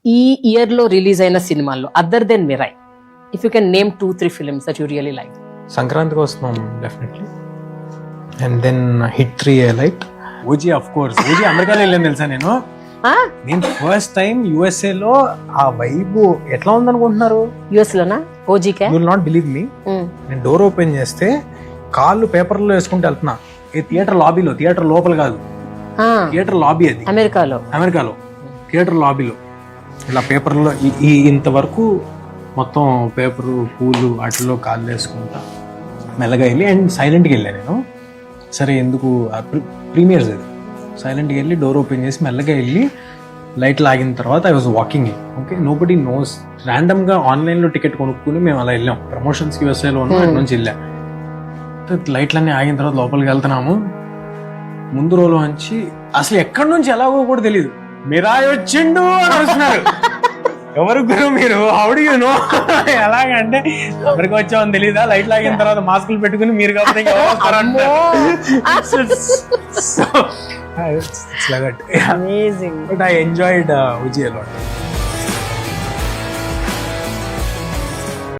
ఈ ఇయర్ లో రిలీజ్ అయిన సినిమాల్లో other than Mirai, if you can name 2-3 films that you really like. సంక్రాంతికి వస్తున్నాం definitely. And then hit 3 light. OG of course. OG అమెరికాలో వెళ్ళాను తెలుసా నేను. నేను ఫస్ట్ టైం USA లో ఆ వైబ్ ఎట్లా ఉందనుకుంటున్నారు? యుఎస్ లోనా ఓజీకే? You will not believe me. నేను డోర్ ఓపెన్ చేస్తే కాళ్ళు పేపర్లో వేసుకుంటూ వెళ్తున్నా. ఏ థియేటర్ లాబీలో, థియేటర్ లోపల కాదు, థియేటర్ లాబీ. అది అమెరికాలో థియేటర్ లాబీలో ఇలా పేపర్లో ఈ ఇంతవరకు మొత్తం పేపరు పూలు వాటిలో కాళ్ళు వేసుకుంటా మెల్లగా వెళ్ళి అండ్ సైలెంట్గా వెళ్ళాను నేను. సరే ఎందుకు ప్రీమియర్స్ అది, సైలెంట్గా వెళ్ళి డోర్ ఓపెన్ చేసి మెల్లగా వెళ్ళి లైట్ లాగిన తర్వాత I was walking. Okay, nobody knows. ర్యాండమ్గా ఆన్లైన్లో టికెట్ కొనుక్కుని మేము అలా వెళ్ళాం. ప్రమోషన్స్కి USAలో ఉన్నాం, అటు నుంచి వెళ్ళాం. లైట్లన్నీ ఆగిన తర్వాత లోపలికి వెళ్తున్నాము. ముందు రోజు నుంచి అసలు ఎక్కడి నుంచి ఎలాగో కూడా తెలియదు, మిరాయ్ వచ్చిండు అని వస్తున్నారు. ఎవరు గురు మీరు, హౌడు యు నో? ఎలాగంటే ఎవరికి వచ్చామని తెలీదా? లైట్ లాగిన తర్వాత మాస్కులు పెట్టుకుని మీరు కాబట్టి but I enjoyed OG allot.